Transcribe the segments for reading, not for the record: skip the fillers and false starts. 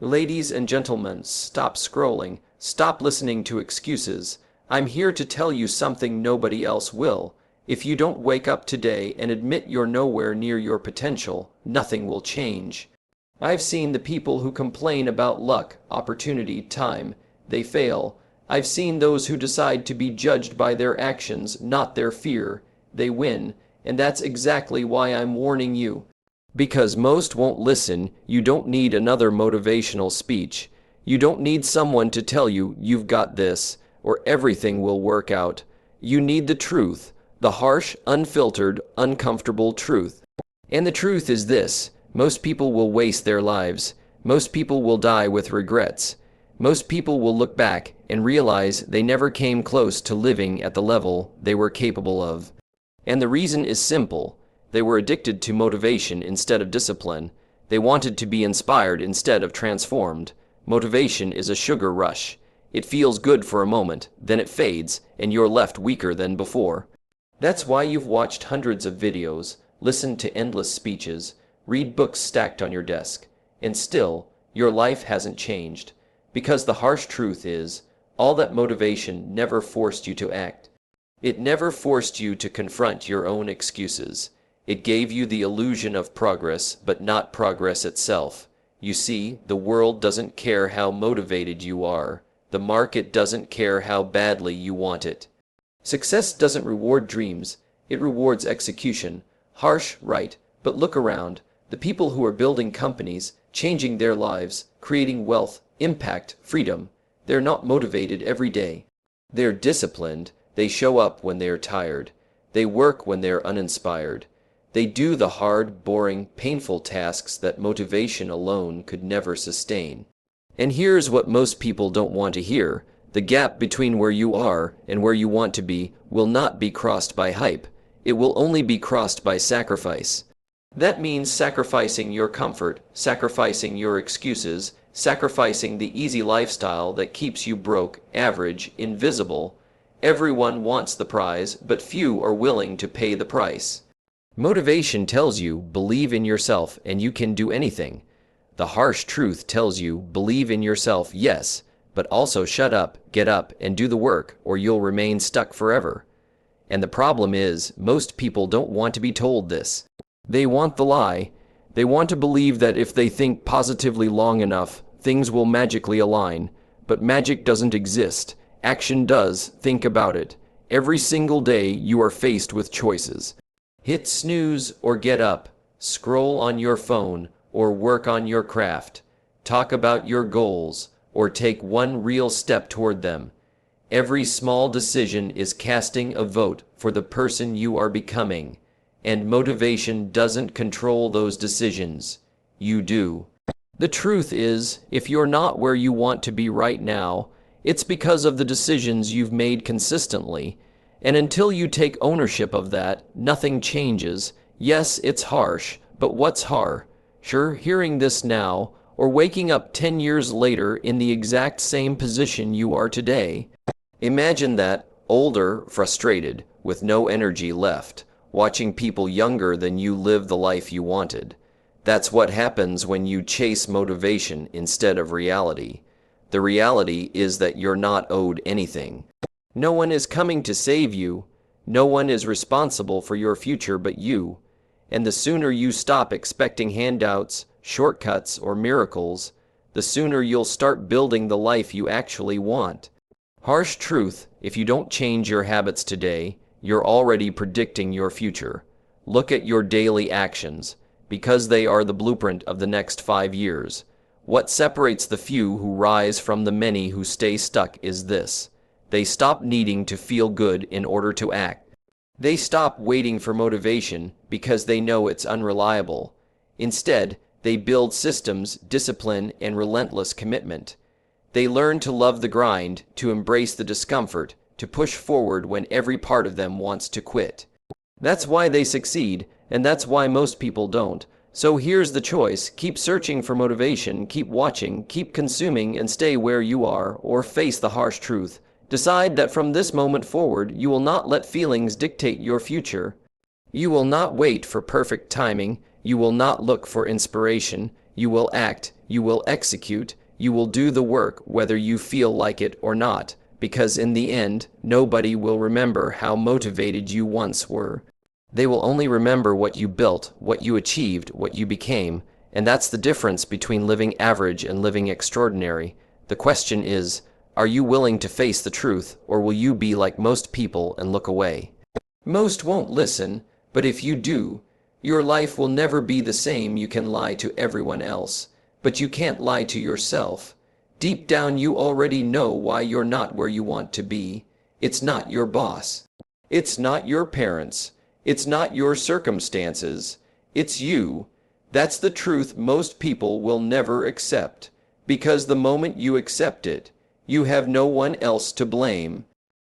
Ladies and gentlemen, stop scrolling. Stop listening to excuses. I'm here to tell you something nobody else will. If you don't wake up today and admit you're nowhere near your potential, nothing will change. I've seen the people who complain about luck, opportunity, time. They fail. I've seen those who decide to be judged by their actions, not their fear. They win. And that's exactly why I'm warning you. Because most won't listen, you don't need another motivational speech. You don't need someone to tell you you've got this, or everything will work out. You need the truth, the harsh, unfiltered, uncomfortable truth. And the truth is this: most people will waste their lives. Most people will die with regrets. Most people will look back and realize they never came close to living at the level they were capable of. And the reason is simple. They were addicted to motivation instead of discipline. They wanted to be inspired instead of transformed. Motivation is a sugar rush. It feels good for a moment, then it fades, and you're left weaker than before. That's why you've watched hundreds of videos, listened to endless speeches, read books stacked on your desk, and still, your life hasn't changed. Because the harsh truth is, all that motivation never forced you to act. It never forced you to confront your own excuses. It gave you the illusion of progress, but not progress itself. You see, the world doesn't care how motivated you are. The market doesn't care how badly you want it. Success doesn't reward dreams. It rewards execution. Harsh, right, but look around. The people who are building companies, changing their lives, creating wealth, impact, freedom, they're not motivated every day. They're disciplined. They show up when they're tired. They work when they're uninspired. They do the hard, boring, painful tasks that motivation alone could never sustain. And here's what most people don't want to hear. The gap between where you are and where you want to be will not be crossed by hype. It will only be crossed by sacrifice. That means sacrificing your comfort, sacrificing your excuses, sacrificing the easy lifestyle that keeps you broke, average, invisible. Everyone wants the prize, but few are willing to pay the price. Motivation tells you, believe in yourself and you can do anything. The harsh truth tells you, believe in yourself, yes, but also shut up, get up, and do the work, or you'll remain stuck forever. And the problem is, most people don't want to be told this. They want the lie. They want to believe that if they think positively long enough, things will magically align. But magic doesn't exist. Action does. Think about it. Every single day, you are faced with choices. Hit snooze or get up, scroll on your phone or work on your craft, talk about your goals or take one real step toward them. Every small decision is casting a vote for the person you are becoming, and motivation doesn't control those decisions. You do. The truth is, if you're not where you want to be right now, it's because of the decisions you've made consistently. And until you take ownership of that, nothing changes. Yes, it's harsh, but what's harsh? Sure, hearing this now, or waking up 10 years later in the exact same position you are today. Imagine that, older, frustrated, with no energy left, watching people younger than you live the life you wanted. That's what happens when you chase motivation instead of reality. The reality is that you're not owed anything. No one is coming to save you. No one is responsible for your future but you. And the sooner you stop expecting handouts, shortcuts, or miracles, the sooner you'll start building the life you actually want. Harsh truth, if you don't change your habits today, you're already predicting your future. Look at your daily actions, because they are the blueprint of the next 5 years. What separates the few who rise from the many who stay stuck is this. They stop needing to feel good in order to act. They stop waiting for motivation because they know it's unreliable. Instead, they build systems, discipline, and relentless commitment. They learn to love the grind, to embrace the discomfort, to push forward when every part of them wants to quit. That's why they succeed, and that's why most people don't. So here's the choice. Keep searching for motivation, keep watching, keep consuming, and stay where you are, or face the harsh truth. Decide that from this moment forward, you will not let feelings dictate your future. You will not wait for perfect timing. You will not look for inspiration. You will act, You will execute. You will do the work whether you feel like it or not, because in the end, nobody will remember how motivated you once were. They will only remember what you built, what you achieved, what you became, and that's the difference between living average and living extraordinary. The question is, are you willing to face the truth, or will you be like most people and look away? Most won't listen, but if you do, your life will never be the same. You can lie to everyone else, but you can't lie to yourself. Deep down you already know why you're not where you want to be. It's not your boss. It's not your parents. It's not your circumstances. It's you. That's the truth most people will never accept, because the moment you accept it, you have no one else to blame.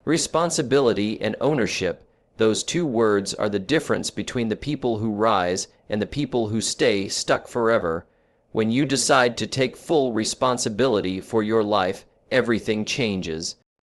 Responsibility and ownership, those two words are the difference between the people who rise and the people who stay stuck forever. When you decide to take full responsibility for your life, everything changes.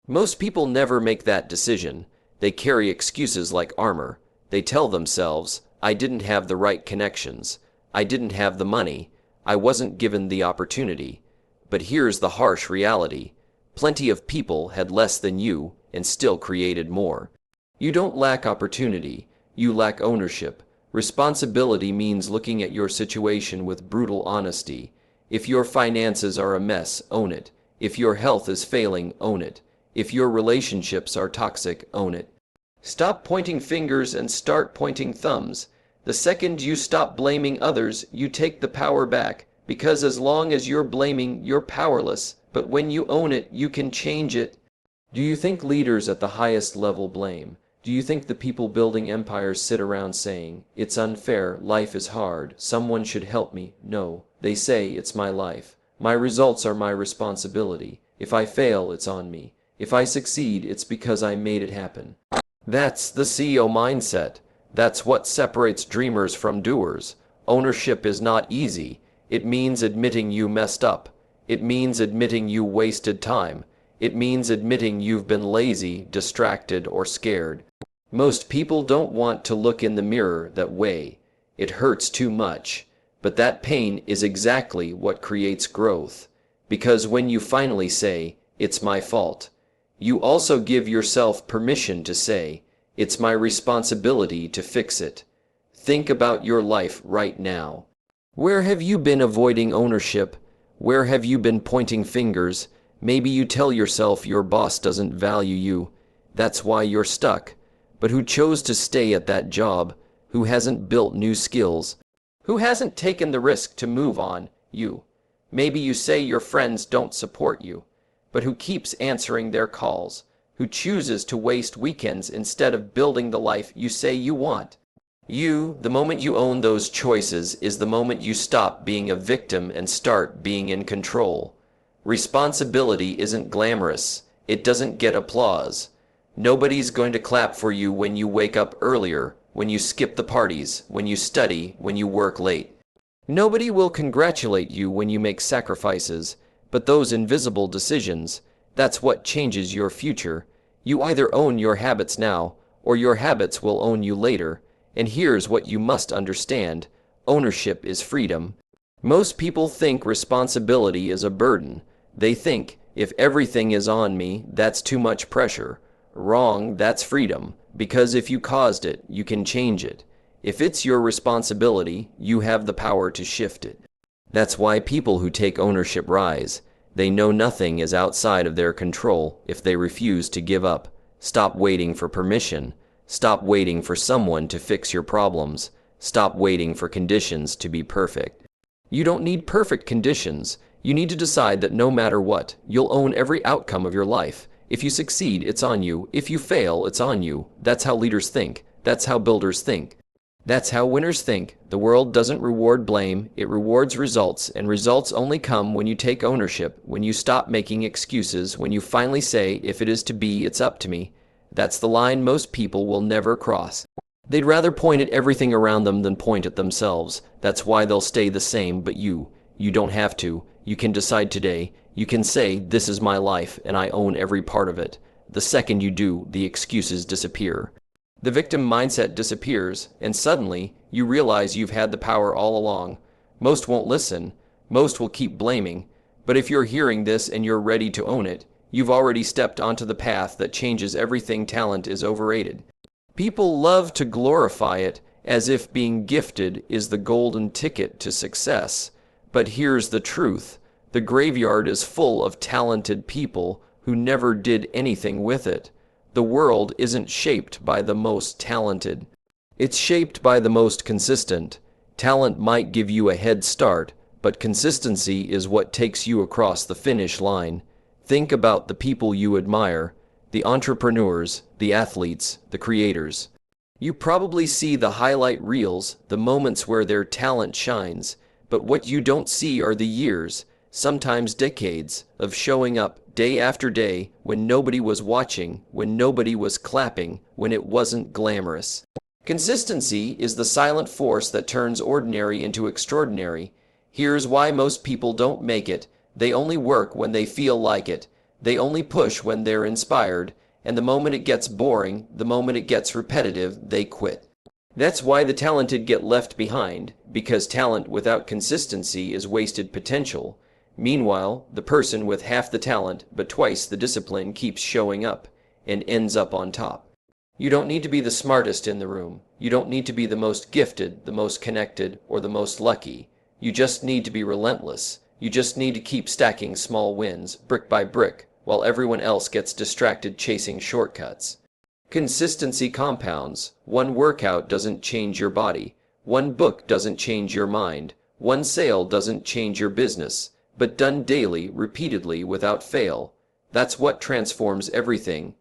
Most people never make that decision. They carry excuses like armor. They tell themselves, I didn't have the right connections. I didn't have the money. I wasn't given the opportunity. But here's the harsh reality. Plenty of people had less than you and still created more. You don't lack opportunity. You lack ownership. Responsibility means looking at your situation with brutal honesty. If your finances are a mess, own it. If your health is failing, own it. If your relationships are toxic, own it. Stop pointing fingers and start pointing thumbs. The second you stop blaming others, you take the power back, because as long as you're blaming, you're powerless. But when you own it, you can change it. Do you think leaders at the highest level blame? Do you think the people building empires sit around saying, it's unfair, life is hard, someone should help me? No, they say, it's my life. My results are my responsibility. If I fail, it's on me. If I succeed, it's because I made it happen. That's the CEO mindset. That's what separates dreamers from doers. Ownership is not easy. It means admitting you messed up. It means admitting you wasted time. It means admitting you've been lazy, distracted, or scared. Most people don't want to look in the mirror that way. It hurts too much. But that pain is exactly what creates growth. Because when you finally say, it's my fault, you also give yourself permission to say, it's my responsibility to fix it. Think about your life right now. Where have you been avoiding ownership? Where have you been pointing fingers? Maybe you tell yourself your boss doesn't value you. That's why you're stuck. But who chose to stay at that job? Who hasn't built new skills? Who hasn't taken the risk to move on? You. Maybe you say your friends don't support you. But who keeps answering their calls? Who chooses to waste weekends instead of building the life you say you want? You, the moment you own those choices, is the moment you stop being a victim and start being in control. Responsibility isn't glamorous. It doesn't get applause. Nobody's going to clap for you when you wake up earlier, when you skip the parties, when you study, when you work late. Nobody will congratulate you when you make sacrifices, but those invisible decisions, that's what changes your future. You either own your habits now, or your habits will own you later. And here's what you must understand. Ownership is freedom. Most people think responsibility is a burden. They think, if everything is on me, that's too much pressure. Wrong, that's freedom. Because if you caused it, you can change it. If it's your responsibility, you have the power to shift it. That's why people who take ownership rise. They know nothing is outside of their control if they refuse to give up. Stop waiting for permission. Stop waiting for someone to fix your problems. Stop waiting for conditions to be perfect. You don't need perfect conditions. You need to decide that no matter what, you'll own every outcome of your life. If you succeed, it's on you. If you fail, it's on you. That's how leaders think. That's how builders think. That's how winners think. The world doesn't reward blame, it rewards results, and results only come when you take ownership, when you stop making excuses, when you finally say, if it is to be, it's up to me. That's the line most people will never cross. They'd rather point at everything around them than point at themselves. That's why they'll stay the same, but you don't have to. You can decide today. You can say, this is my life, and I own every part of it. The second you do, the excuses disappear. The victim mindset disappears, and suddenly, you realize you've had the power all along. Most won't listen. Most will keep blaming, but if you're hearing this and you're ready to own it, you've already stepped onto the path that changes everything. Talent is overrated. People love to glorify it as if being gifted is the golden ticket to success. But here's the truth. The graveyard is full of talented people who never did anything with it. The world isn't shaped by the most talented. It's shaped by the most consistent. Talent might give you a head start, but consistency is what takes you across the finish line. Think about the people you admire, the entrepreneurs, the athletes, the creators. You probably see the highlight reels, the moments where their talent shines, but what you don't see are the years, sometimes decades, of showing up day after day when nobody was watching, when nobody was clapping, when it wasn't glamorous. Consistency is the silent force that turns ordinary into extraordinary. Here's why most people don't make it. They only work when they feel like it. They only push when they're inspired. And the moment it gets boring, the moment it gets repetitive, they quit. That's why the talented get left behind, because talent without consistency is wasted potential. Meanwhile, the person with half the talent but twice the discipline keeps showing up and ends up on top. You don't need to be the smartest in the room. You don't need to be the most gifted, the most connected, or the most lucky. You just need to be relentless. You just need to keep stacking small wins, brick by brick, while everyone else gets distracted chasing shortcuts. Consistency compounds. One workout doesn't change your body. One book doesn't change your mind. One sale doesn't change your business. But done daily, repeatedly, without fail, that's what transforms everything.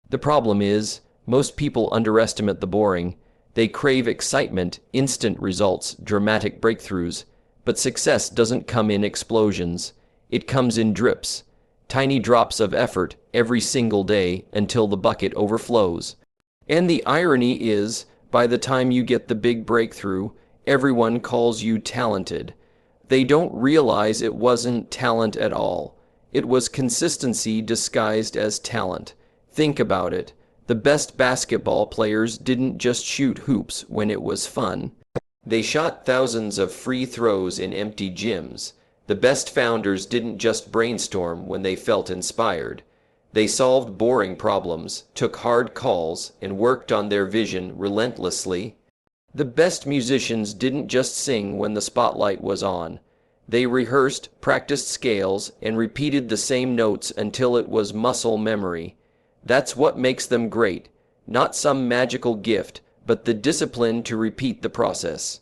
The problem is, most people underestimate the boring. They crave excitement, instant results, dramatic breakthroughs. But success doesn't come in explosions. It comes in drips. Tiny drops of effort every single day until the bucket overflows. And the irony is, by the time you get the big breakthrough, everyone calls you talented. They don't realize it wasn't talent at all. It was consistency disguised as talent. Think about it. The best basketball players didn't just shoot hoops when it was fun. They shot thousands of free throws in empty gyms. The best founders didn't just brainstorm when they felt inspired. They solved boring problems, took hard calls, and worked on their vision relentlessly. The best musicians didn't just sing when the spotlight was on. They rehearsed, practiced scales, and repeated the same notes until it was muscle memory. That's what makes them great. Not some magical gift, but the discipline to repeat the process.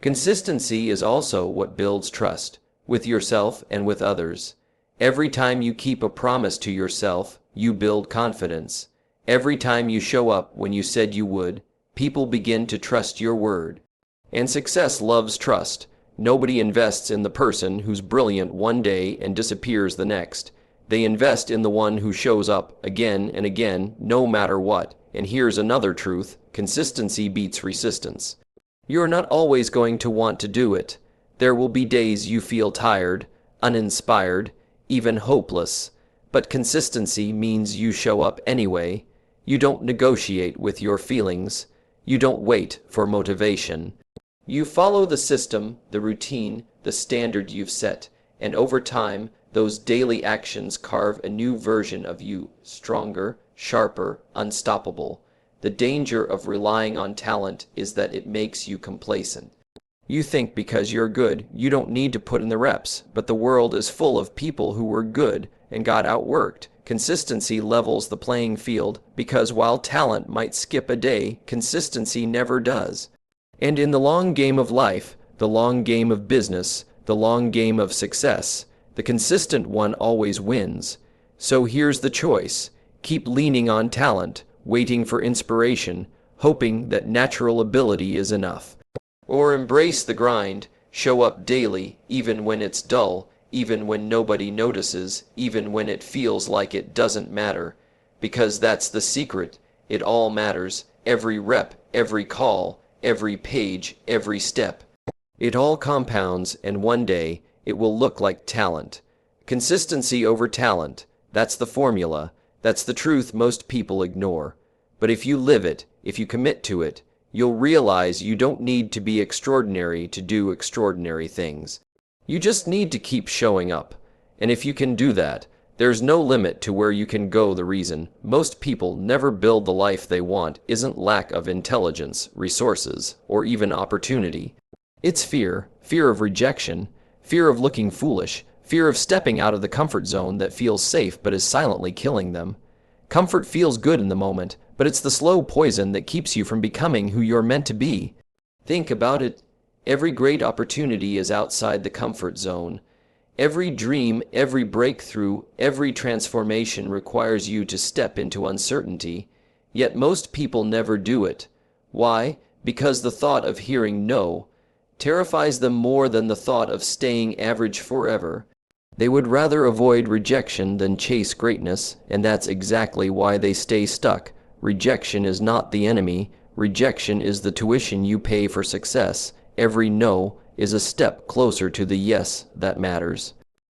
Consistency is also what builds trust, with yourself and with others. Every time you keep a promise to yourself, you build confidence. Every time you show up when you said you would, people begin to trust your word. And success loves trust. Nobody invests in the person who's brilliant one day and disappears the next. They invest in the one who shows up again and again, no matter what. And here's another truth: consistency beats resistance. You're not always going to want to do it. There will be days you feel tired, uninspired, even hopeless. But consistency means you show up anyway. You don't negotiate with your feelings. You don't wait for motivation. You follow the system, the routine, the standard you've set, and over time, those daily actions carve a new version of you, stronger, sharper, unstoppable. The danger of relying on talent is that it makes you complacent. You think because you're good, you don't need to put in the reps, but the world is full of people who were good and got outworked. Consistency levels the playing field because while talent might skip a day, consistency never does. And in the long game of life, the long game of business, the long game of success, the consistent one always wins. So here's the choice. Keep leaning on talent, waiting for inspiration, hoping that natural ability is enough. Or embrace the grind, show up daily, even when it's dull, even when nobody notices, even when it feels like it doesn't matter. Because that's the secret. It all matters. Every rep, every call, every page, every step. It all compounds, and one day, it will look like talent. Consistency over talent. That's the formula. That's the truth most people ignore. But if you live it, if you commit to it, you'll realize you don't need to be extraordinary to do extraordinary things. You just need to keep showing up. And if you can do that, there's no limit to where you can go. The reason most people never build the life they want isn't lack of intelligence, resources, or even opportunity. It's fear, fear of rejection, fear of looking foolish, fear of stepping out of the comfort zone that feels safe but is silently killing them. Comfort feels good in the moment, but it's the slow poison that keeps you from becoming who you're meant to be. Think about it. Every great opportunity is outside the comfort zone. Every dream, every breakthrough, every transformation requires you to step into uncertainty. Yet most people never do it. Why? Because the thought of hearing no terrifies them more than the thought of staying average forever. They would rather avoid rejection than chase greatness, and that's exactly why they stay stuck. Rejection is not the enemy. Rejection is the tuition you pay for success. Every no is a step closer to the yes that matters.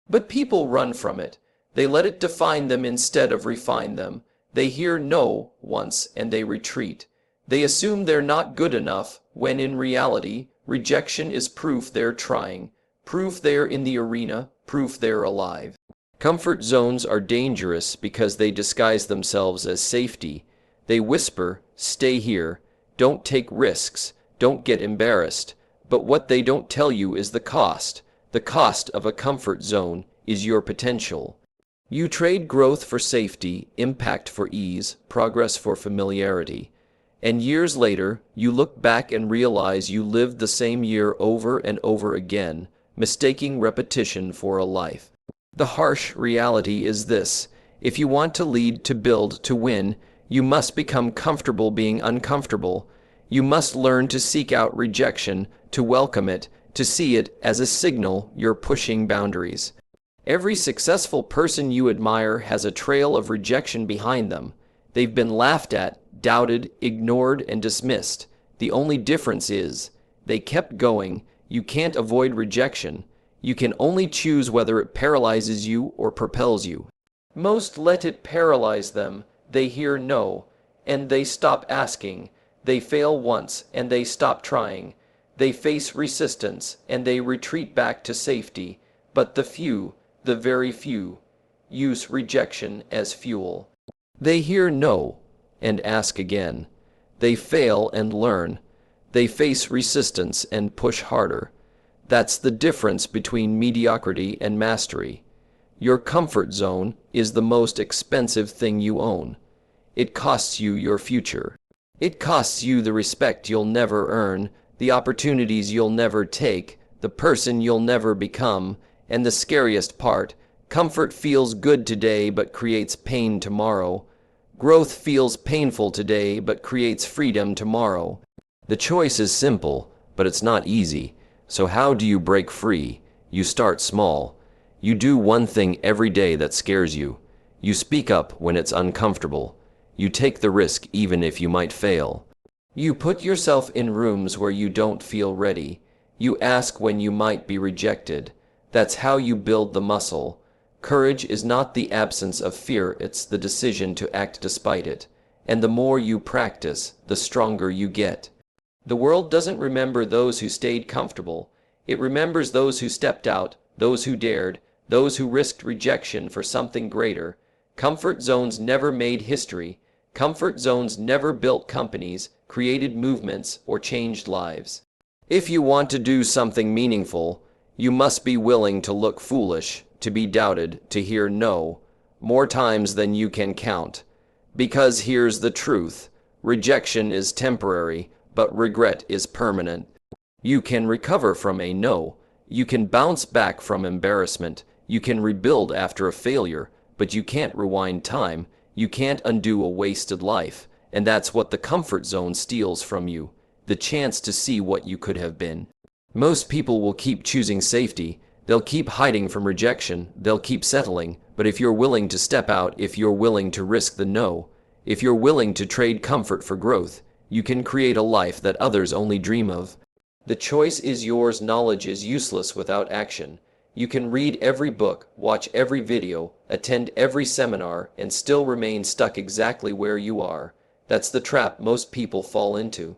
But people run from it. They let it define them instead of refine them. They hear no once and they retreat. They assume they're not good enough, when in reality, rejection is proof they're trying, proof they're in the arena, proof they're alive. Comfort zones are dangerous because they disguise themselves as safety. They whisper, stay here, don't take risks, don't get embarrassed. But what they don't tell you is the cost. The cost of a comfort zone is your potential. You trade growth for safety, impact for ease, progress for familiarity. And years later, you look back and realize you lived the same year over and over again, mistaking repetition for a life. The harsh reality is this: if you want to lead, to build, to win, you must become comfortable being uncomfortable. You must learn to seek out rejection, to welcome it, to see it as a signal you're pushing boundaries. Every successful person you admire has a trail of rejection behind them. They've been laughed at, doubted, ignored, and dismissed. The only difference is they kept going. You can't avoid rejection. You can only choose whether it paralyzes you or propels you. Most let it paralyze them. They hear no, and they stop asking. They fail once, and they stop trying. They face resistance, and they retreat back to safety. But the few, the very few, use rejection as fuel. They hear no and ask again. They fail and learn. They face resistance and push harder. That's the difference between mediocrity and mastery. Your comfort zone is the most expensive thing you own. It costs you your future. It costs you the respect you'll never earn, the opportunities you'll never take, the person you'll never become, and the scariest part, comfort feels good today but creates pain tomorrow. Growth feels painful today but creates freedom tomorrow. The choice is simple, but it's not easy. So how do you break free? You start small. You do one thing every day that scares you. You speak up when it's uncomfortable. You take the risk even if you might fail. You put yourself in rooms where you don't feel ready. You ask when you might be rejected. That's how you build the muscle. Courage is not the absence of fear, it's the decision to act despite it. And the more you practice, the stronger you get. The world doesn't remember those who stayed comfortable. It remembers those who stepped out, those who dared, those who risked rejection for something greater. Comfort zones never made history. Comfort zones never built companies, created movements, or changed lives. If you want to do something meaningful, you must be willing to look foolish, to be doubted, to hear no, more times than you can count. Because here's the truth: rejection is temporary, but regret is permanent. You can recover from a no. You can bounce back from embarrassment. You can rebuild after a failure, but you can't rewind time. You can't undo a wasted life. And that's what the comfort zone steals from you: the chance to see what you could have been. Most people will keep choosing safety. They'll keep hiding from rejection. They'll keep settling. But if you're willing to step out, if you're willing to risk the no, if you're willing to trade comfort for growth, you can create a life that others only dream of. The choice is yours. Knowledge is useless without action. You can read every book, watch every video, attend every seminar, and still remain stuck exactly where you are. That's the trap most people fall into.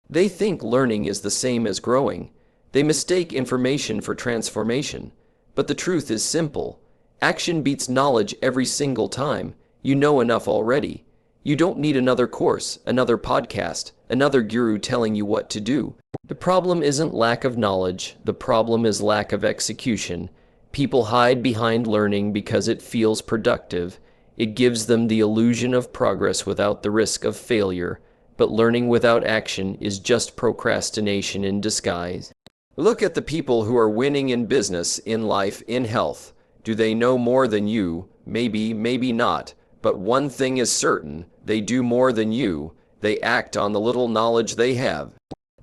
They think learning is the same as growing. They mistake information for transformation. But the truth is simple. Action beats knowledge every single time. You know enough already. You don't need another course, another podcast, another guru telling you what to do. The problem isn't lack of knowledge. The problem is lack of execution. People hide behind learning because it feels productive. It gives them the illusion of progress without the risk of failure. But learning without action is just procrastination in disguise. Look at the people who are winning in business, in life, in health. Do they know more than you? Maybe, maybe not. But one thing is certain, they do more than you. They act on the little knowledge they have.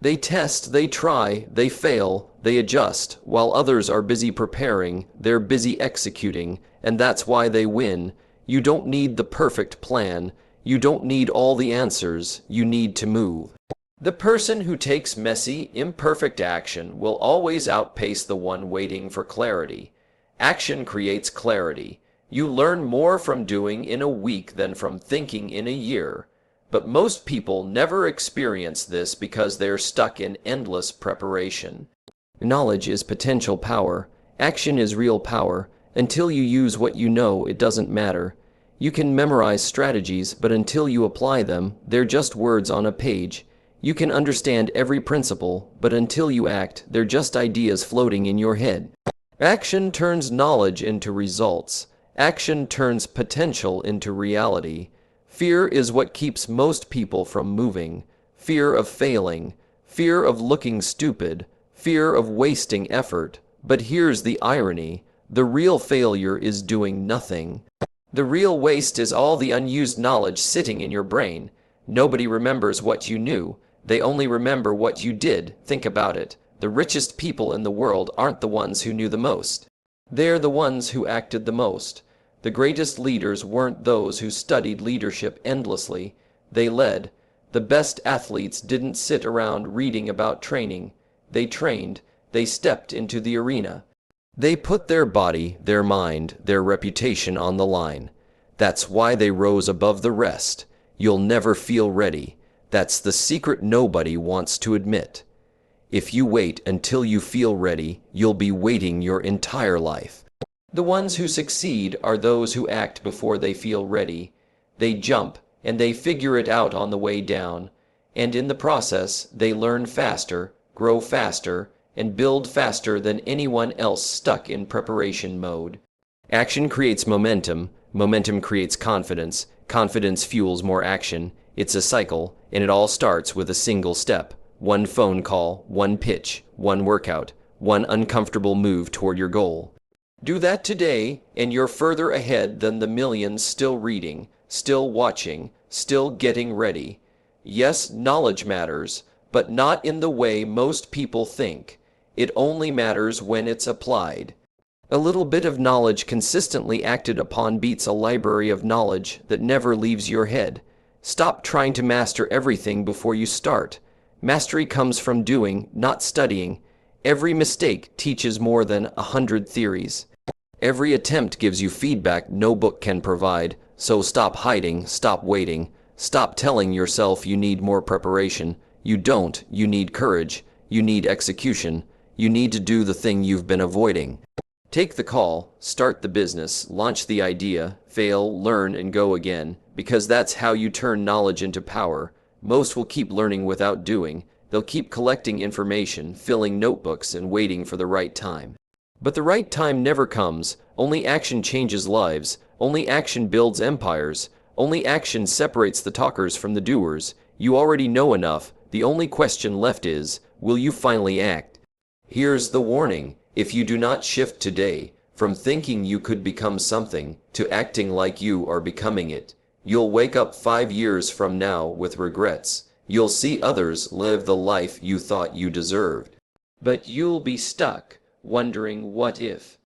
They test, they try, they fail, they adjust. While others are busy preparing, they're busy executing, and that's why they win. You don't need the perfect plan. You don't need all the answers. You need to move. The person who takes messy, imperfect action will always outpace the one waiting for clarity. Action creates clarity. You learn more from doing in a week than from thinking in a year. But most people never experience this because they're stuck in endless preparation. Knowledge is potential power. Action is real power. Until you use what you know, it doesn't matter. You can memorize strategies, but until you apply them, they're just words on a page. You can understand every principle, but until you act, they're just ideas floating in your head. Action turns knowledge into results. Action turns potential into reality. Fear is what keeps most people from moving. Fear of failing. Fear of looking stupid. Fear of wasting effort. But here's the irony. The real failure is doing nothing. The real waste is all the unused knowledge sitting in your brain. Nobody remembers what you knew. They only remember what you did. Think about it. The richest people in the world aren't the ones who knew the most. They're the ones who acted the most. The greatest leaders weren't those who studied leadership endlessly. They led. The best athletes didn't sit around reading about training. They trained. They stepped into the arena. They put their body, their mind, their reputation on the line. That's why they rose above the rest. You'll never feel ready. That's the secret nobody wants to admit. If you wait until you feel ready, you'll be waiting your entire life. The ones who succeed are those who act before they feel ready. They jump, and they figure it out on the way down. And in the process, they learn faster, grow faster, and build faster than anyone else stuck in preparation mode. Action creates momentum. Momentum creates confidence. Confidence fuels more action. It's a cycle, and it all starts with a single step. One phone call, one pitch, one workout, one uncomfortable move toward your goal. Do that today, and you're further ahead than the millions still reading, still watching, still getting ready. Yes, knowledge matters, but not in the way most people think. It only matters when it's applied. A little bit of knowledge consistently acted upon beats a library of knowledge that never leaves your head. Stop trying to master everything before you start. Mastery comes from doing, not studying. Every mistake teaches more than 100 theories. Every attempt gives you feedback no book can provide. So stop hiding, stop waiting. Stop telling yourself you need more preparation. You don't. You need courage. You need execution. You need to do the thing you've been avoiding. Take the call, start the business, launch the idea, fail, learn, and go again, because that's how you turn knowledge into power. Most will keep learning without doing. They'll keep collecting information, filling notebooks, and waiting for the right time. But the right time never comes. Only action changes lives. Only action builds empires. Only action separates the talkers from the doers. You already know enough. The only question left is, will you finally act? Here's the warning. If you do not shift today, from thinking you could become something, to acting like you are becoming it, you'll wake up 5 years from now with regrets. You'll see others live the life you thought you deserved. But you'll be stuck, wondering what if.